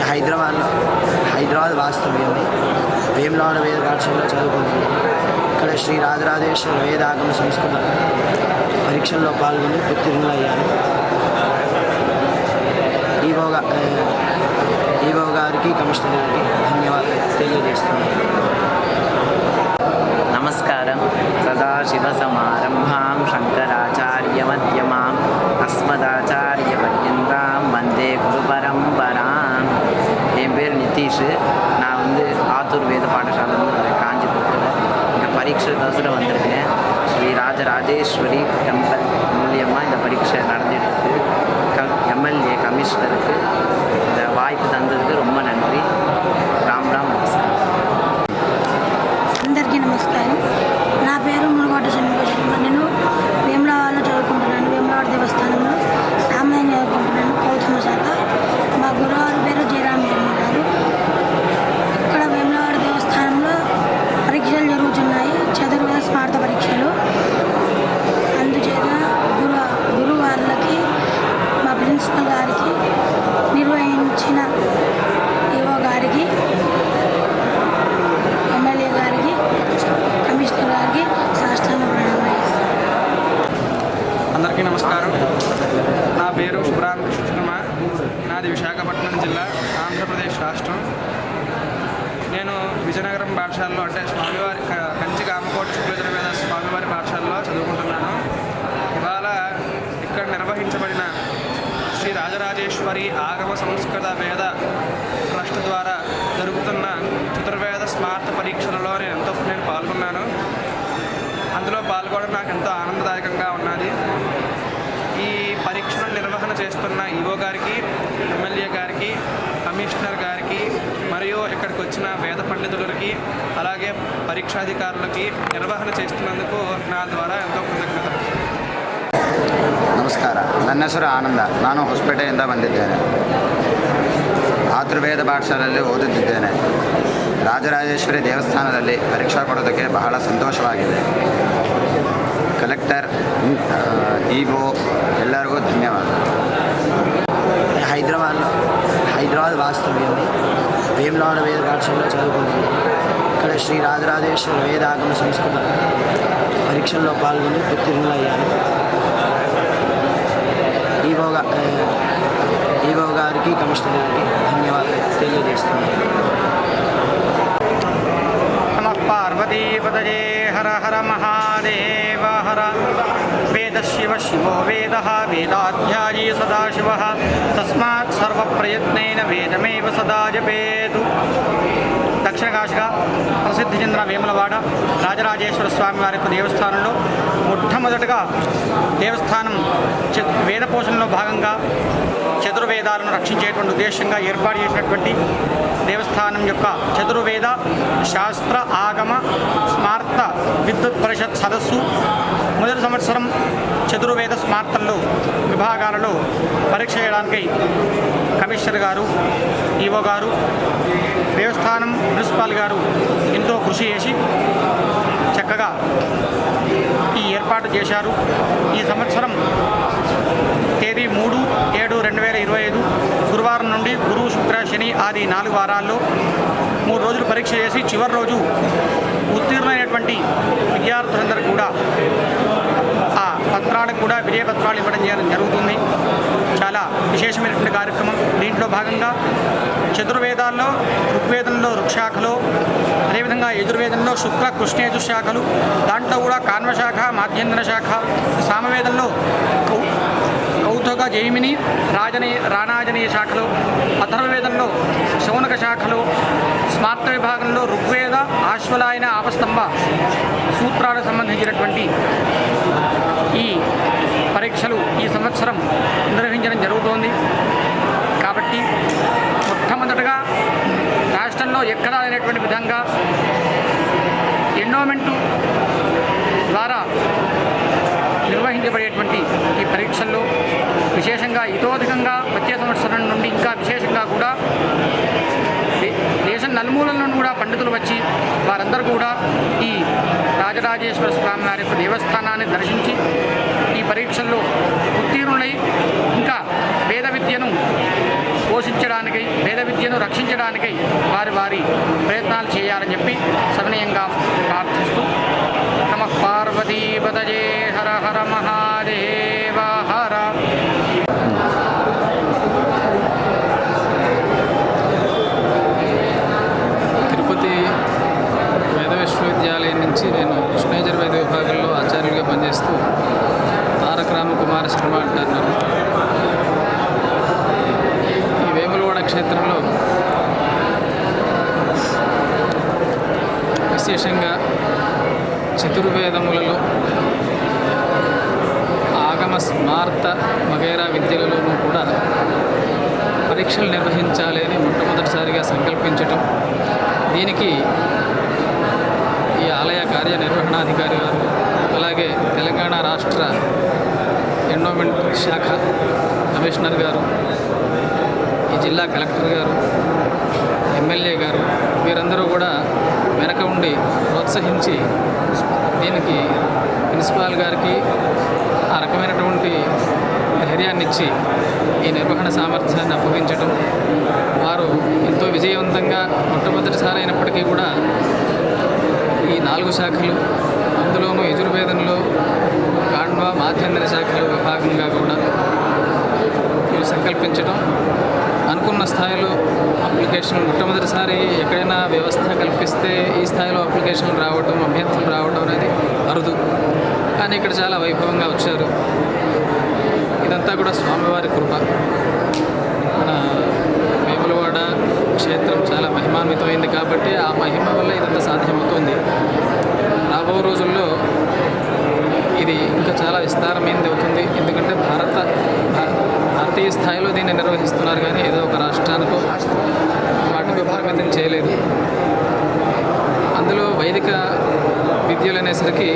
హైదరాబాద్ వాస్తవ్యండి. వేములవాడ వేద పాఠశాలలో చదువుకుంటుంది. ఇక్కడ శ్రీ రాజరాజేశ్వర వేదాగమ సంస్కృత పరీక్షల్లో పాల్గొని ఉత్తీర్ణులయ్యాను. ఈవో గారికి, కమిషనర్ గారికి ధన్యవాదాలు తెలియజేస్తున్నాను. నమస్కారం. సదాశివసమారంభాం శంకరాచార్యమధ్యమాం అస్మదాచార్యపర్యంతం వందే గురు పరంపరాం. என் பேர் நிதிஷ். நான் ஆத்தூர் வேத பாடசாலை காஞ்சிபுரத்தில் இங்கே பரீட்சைக்கோசரம் வந்திருக்கேன். ஸ்ரீ ராஜராஜேஸ்வரி டெம்பிள் மூலியமாக இந்த பரீட்சை நடந்துட்டு எம்எல்ஏ கமிஷனருக்கு இந்த வாய்ப்பு தந்ததுக்கு ரொம்ப நன்றி. రామ్ నమస్కారం. అందరికీ నమస్కారం. నా పేరు మునుగోట శర్మ. నేను వేములవాడలో చదువుకుంటున్నాను. వేములవాడ దేవస్థానంలో సామాన్యం చదువుకుంటున్నాను, కౌతుమ శాఖ. మా గురువారు పేరు జయరామ్ గారు. ఇక్కడ వేములవాడ దేవస్థానంలో పరీక్షలు జరుగుతున్నాయి, చతుర్వేద స్మార్త పరీక్షలు. అందుచేత గురువారులకి, మా ప్రిన్సిపల్ గారికి, నిర్వహించిన ఈవో గారికి, ఎమ్మెల్యే గారికి, కమిషనర్ గారికి సాష్టాంగ ప్రణామాలు చేస్తాను. అందరికీ నమస్కారం. నా పేరు రామకృష్ణ శర్మ. నాది విశాఖపట్నం జిల్లా, ఆంధ్రప్రదేశ్ రాష్ట్రం. నేను విజయనగరం పాఠశాలలో, అంటే స్వామివారి కంచి కామకోటి శుక్లయజుర్వేద స్వామివారి పాఠశాలలో చదువుకుంటున్నాను. ఇవాళ ఇక్కడ నిర్వహించబడిన శ్రీ రాజరాజేశ్వరి ఆగమ సంస్కృత వేద ట్రస్ట్ ద్వారా జరుగుతున్న చతుర్వేద స్మార్త పరీక్షలలో నేను పాల్గొన్నాను. అందులో పాల్గొనడం నాకు ఎంతో ఆనందదాయకంగా ఉన్నది. ఈ పరీక్షను నిర్వహణ చేస్తున్న ఈవో గారికి, ఎమ్మెల్యే గారికి, కమిషనర్ గారికి మరియు ఇక్కడికి వచ్చిన వేద పండితులకి, అలాగే పరీక్షాధికారులకి నిర్వహణ చేస్తున్నందుకు నా ద్వారా ఎంతో ಕೃತಜ್ಞತೆ. ನಮಸ್ಕಾರ. ನನ್ನ ಹೆಸರು ಆನಂದ. ನಾನು ಹೊಸಪೇಟೆಯಿಂದ ಬಂದಿದ್ದೇನೆ. ಆತುರ್ವೇದ ಪಾಠಶಾಲೆಯಲ್ಲಿ ಓದುತ್ತಿದ್ದೇನೆ. ರಾಜರಾಜೇಶ್ವರಿ ದೇವಸ್ಥಾನದಲ್ಲಿ ಪರೀಕ್ಷಾ ಕೊಡೋದಕ್ಕೆ ಬಹಳ ಸಂತೋಷವಾಗಿದೆ. ಕಲೆಕ್ಟರ್, ఈవో ಎಲ್ಲರಿಗೂ ధన్యవాదాలు. హైదరాబాద్ వాస్తవ్యండి. వేములవాడ వేద పాఠశాలలో చదువుకుంటుంది. ఇక్కడ శ్రీ రాజరాజేశ్వర వేదాగమ సంస్కృత పరీక్షల్లో పాల్గొని ఉత్తీర్ణులయ్యాను. ఈవో గారికి, కమిషనర్ గారికి ధన్యవాదాలు తెలియజేస్తున్నాను. నమః పార్వతీపతయే. హర హర మహాదేవ హర. వేదశివ శివో వేదః, వేదాధ్యాయీ సదాశివః. తస్మాత్ సర్వప్రయత్నేన వేదమేవ సదా జపేతు. దక్షిణ కాశీగా ప్రసిద్ధి చెందిన వేములవాడ రాజరాజేశ్వర స్వామి వారి యొక్క దేవస్థానంలో మొట్టమొదటిగా దేవస్థానం వేద పోషణలో భాగంగా చతుర్వేదాలను రక్షించేటువంటి ఉద్దేశంగా ఏర్పాటు చేసినటువంటి దేవస్థానం యొక్క చతుర్వేద శాస్త్ర ఆగమ స్మార్త విద్యుత్ పరిషత్ సదస్సు మొదటి సంవత్సరం చతుర్వేద స్మార్తల్లో విభాగాలలో పరీక్ష చేయడానికి కమిషనర్ గారు, ఈవో గారు, దేవస్థానం ప్రిన్సిపాల్ గారు ఎంతో కృషి చేసి చక్కగా ఈ ఏర్పాటు చేశారు. ఈ సంవత్సరం తేదీ 3/7/2025 గురువారం నుండి గురు, శుక్ర, శని ఆది 4 వారాల్లో 3 రోజులు పరీక్ష చేసి చివరి రోజు ఉత్తీర్ణమైనటువంటి విద్యార్థులందరూ కూడా ఆ పత్రాలకు కూడా విజయపత్రాలు ఇవ్వడం జరుగుతుంది. చాలా విశేషమైనటువంటి కార్యక్రమం. దీంట్లో భాగంగా చతుర్వేదాల్లో ఋగ్వేదంలో ఋక్శాఖలు, అదేవిధంగా యజుర్వేదంలో శుక్ల కృష్ణేజు శాఖలు, దాంట్లో కూడా కాన్వశాఖ, మాధ్యంధ్ర శాఖ, సామవేదంలో కౌతుక, జైమిని, రాణాజనీయ శాఖలు, అథర్వవేదంలో శౌనక శాఖలు, స్మార్త విభాగంలో ఋగ్వేద, ఆశ్వలాయన, ఆపస్తంభ సూత్రాలకు సంబంధించినటువంటి ఈ పరీక్షలు ఈ సంవత్సరం నిర్వహించడం జరుగుతోంది. కాబట్టి మొట్టమొదటగా రాష్ట్రంలో ఎక్కడా లేనటువంటి విధంగా ఎండోమెంటు ద్వారా నిర్వహించబడేటువంటి ఈ పరీక్షల్లో విశేషంగా ఇతోధికంగా వచ్చే సంవత్సరం నుండి ఇంకా విశేషంగా కూడా దేశం నలుమూలల నుండి కూడా పండితులు వచ్చి వారందరూ కూడా ఈ రాజరాజేశ్వర స్వామి వారి యొక్క దేవస్థానాన్ని దర్శించి ఈ పరీక్షల్లో ఉత్తీర్ణులై ఇంకా వేద విద్యను పోషించడానికై వేద విద్యను రక్షించడానికై వారి వారి ప్రయత్నాలు చేయాలని చెప్పి సవినయంగా ప్రార్థిస్తూ నమః పార్వతీపతయే హర హర మహాదేవ హర. తిరుపతి వేద విశ్వవిద్యాలయం నుంచి నేను కృష్ణయజుర్వేద విభాగంలో ఆచార్యుడిగా పనిచేస్తూ తారక రామకుమార శర్మ అంటారు నన్ను. ఈ వేములవాడ క్షేత్రంలో విశేషంగా చతుర్వేదములలో ఆగమ స్మార్త వగైరా విద్యలలోనూ కూడా పరీక్షలు నిర్వహించాలి అని మొట్టమొదటిసారిగా సంకల్పించటం, దీనికి ఈ ఆలయ కార్యనిర్వహణాధికారి గారు, అలాగే తెలంగాణ రాష్ట్ర ఎండోమెంట్ శాఖ కమిషనర్ గారు, ఈ జిల్లా కలెక్టర్ గారు, ఎమ్మెల్యే గారు, వీరందరూ కూడా వెనక ఉండి ప్రోత్సహించి దీనికి ప్రిన్సిపాల్ గారికి ఆ రకమైనటువంటి ధైర్యాన్ని ఇచ్చి ఈ నిర్వహణ సామర్థ్యాన్ని అప్పగించడం, వారు ఎంతో విజయవంతంగా మొట్టమొదటిసారి అయినప్పటికీ కూడా ఈ 4 శాఖలు, అందులోనూ యజుర్వేదంలో కాండ్వ మాధ్యంతర శాఖలు విభాగంగా కూడా వీరు సంకల్పించడం, అనుకున్న స్థాయిలో అప్లికేషన్లు మొట్టమొదటిసారి ఎక్కడైనా వ్యవస్థ కల్పిస్తే ఈ స్థాయిలో అప్లికేషన్లు రావడం, అభ్యర్థులు రావడం అనేది అరుదు. కానీ ఇక్కడ చాలా వైభవంగా వచ్చారు. ఇదంతా కూడా స్వామివారి కృప. మన వేములవాడ క్షేత్రం చాలా మహిమాన్వితమైంది కాబట్టి ఆ మహిమ వల్ల ఇదంతా సాధ్యమవుతుంది. రాబో రోజుల్లో ఇది ఇంకా చాలా విస్తారమైనది అవుతుంది. ఎందుకంటే భారతీయ స్థాయిలో దీన్ని నిర్వహిస్తున్నారు, కానీ ఏదో ఒక రాష్ట్రానికో వాటికి పరిమితం చేయలేదు. అందులో వైదిక విద్యలు అనేసరికి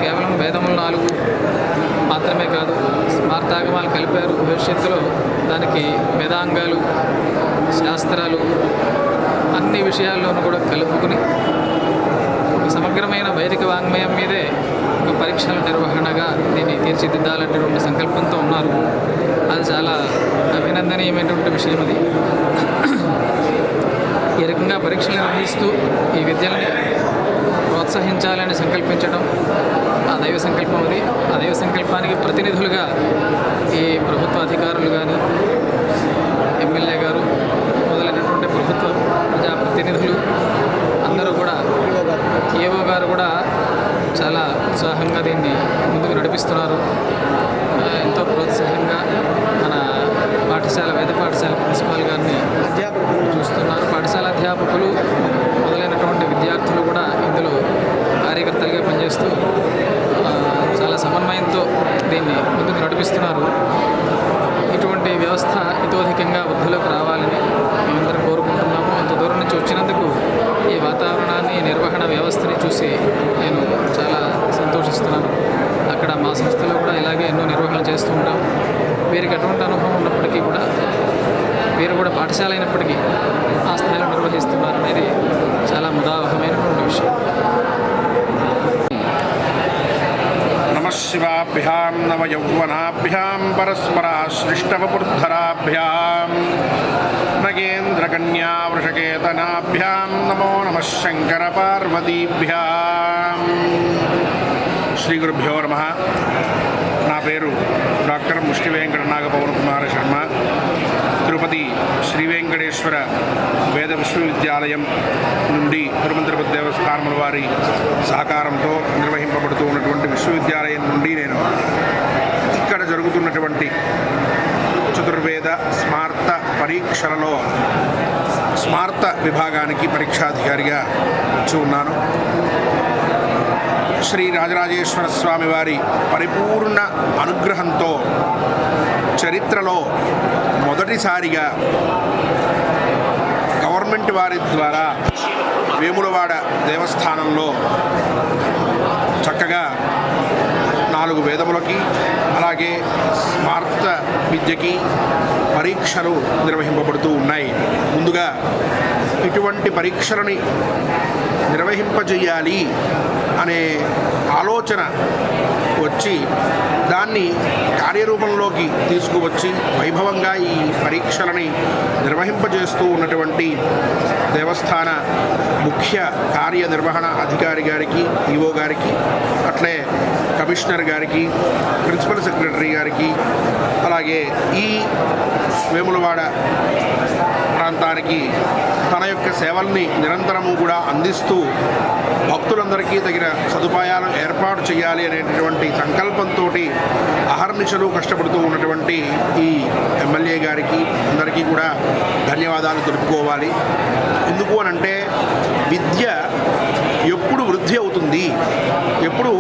కేవలం వేదములు 4 మాత్రమే కాదు, స్మార్తాగమాలు కలిపారు. భవిష్యత్తులో దానికి వేదాంగాలు, శాస్త్రాలు అన్ని విషయాల్లోనూ కూడా కలుపుకుని ఒక సమగ్రమైన వైదిక వాంగ్మయం మీదే ఒక పరీక్షల నిర్వహణగా దీన్ని తీర్చిదిద్దాలనేటువంటి సంకల్పంతో ఉన్నారు. అది చాలా అభినందనీయమైనటువంటి విషయం. అది ఈ రకంగా పరీక్షలు నిర్వహిస్తూ ఈ విద్యల్ని ప్రోత్సహించాలని సంకల్పించడం ఆ దైవ సంకల్పం. అది ఆ దైవ సంకల్పానికి ప్రతినిధులుగా ఈ ప్రభుత్వ అధికారులు కానీ, ఎమ్మెల్యే గారు మొదలైనటువంటి ప్రభుత్వ ప్రజాప్రతినిధులు అందరూ కూడా, ఏవో గారు కూడా చాలా ఉత్సాహంగా దీన్ని ముందుకు నడిపిస్తున్నారు. ఎంతో ప్రోత్సాహంగా మన వేద పాఠశాల ప్రిన్సిపాల్ గారిని చూస్తున్నారు. పాఠశాల అధ్యాపకులు మొదలైనటువంటి విద్యార్థులు కూడా ఇందులో కార్యకర్తలుగా పనిచేస్తూ చాలా సమన్వయంతో దీన్ని ముందుకు నడిపిస్తున్నారు. ఇటువంటి వ్యవస్థ ఇతోధికంగా వృద్ధిలోకి రావాలని మేమందరం కోరుకుంటున్నాము. అంత దూరం నుంచి వచ్చినందుకు ఈ వాతావరణాన్ని, నిర్వహణ వ్యవస్థని చూసి నేను చాలా సంతోషిస్తున్నాను. అక్కడ మా సంస్థలో కూడా ఇలాగే ఎన్నో నిర్వహణలు చేస్తూ ఉంటాం. వీరికి అటువంటి అనుభవం ఉన్నప్పటికీ కూడా వీరు కూడా పాఠశాల అయినప్పటికీ ఆ స్థాయిలో నిర్వహిస్తున్నారు అనేది చాలా ముదావహమైనటువంటి విషయం. నమశివాభ్యాం నవయౌవనాభ్యాం పరస్పరాశ్లిష్టవపుర్ధరాభ్యాం నగేంద్రకన్యా వృషకేతనాభ్యాం నమో నమః శంకరపార్వతీభ్యాం. శ్రీ గురుభ్యో నమః. నా పేరు డాక్టర్ ముష్టి వెంకట నాగపవన్ కుమార శర్మ. తిరుపతి శ్రీ వెంకటేశ్వర వేద విశ్వవిద్యాలయం నుండి తిరుమల దేవస్థానముల వారి సహకారంతో నిర్వహింపబడుతూ ఉన్నటువంటి విశ్వవిద్యాలయం నుండి నేను ఇక్కడ జరుగుతున్నటువంటి చతుర్వేద స్మార్త పరీక్షలలో స్మార్త విభాగానికి పరీక్షాధికారిగా వచ్చి ఉన్నాను. శ్రీ రాజరాజేశ్వర స్వామి వారి పరిపూర్ణ అనుగ్రహంతో చరిత్రలో మొదటిసారిగా గవర్నమెంట్ వారి ద్వారా వేములవాడ దేవస్థానంలో చక్కగా 4 వేదములకి అలాగే స్మార్త విద్యకి పరీక్షలు నిర్వహింపబడుతూ ఉన్నాయి. ముందుగా ఇటువంటి పరీక్షలని నిర్వహింపజేయాలి అనే ఆలోచన వచ్చి దాన్ని కార్యరూపంలోకి తీసుకువచ్చి వైభవంగా ఈ పరీక్షలని నిర్వహింపజేస్తూ ఉన్నటువంటి దేవస్థాన ముఖ్య కార్యనిర్వహణ అధికారి గారికి, ఈవో గారికి, అట్లే కమిషనర్ గారికి, ప్రిన్సిపల్ సెక్రటరీ గారికి, అలాగే ఈ వేములవాడ ప్రాంతానికి తన యొక్క సేవల్ని నిరంతరము కూడా అందిస్తూ భక్తులందరికీ తగిన సదుపాయాలు ఏర్పాటు చేయాలి అనేటటువంటి సంకల్పంతో అహర్నిశలు కష్టపడుతూ ఉన్నటువంటి ఈ ఎమ్మెల్యే గారికి అందరికీ కూడా ధన్యవాదాలు తెలుపుకోవాలి. ఎందుకు అనంటే విద్య ఎప్పుడు వృద్ధి అవుతుంది, ఎప్పుడు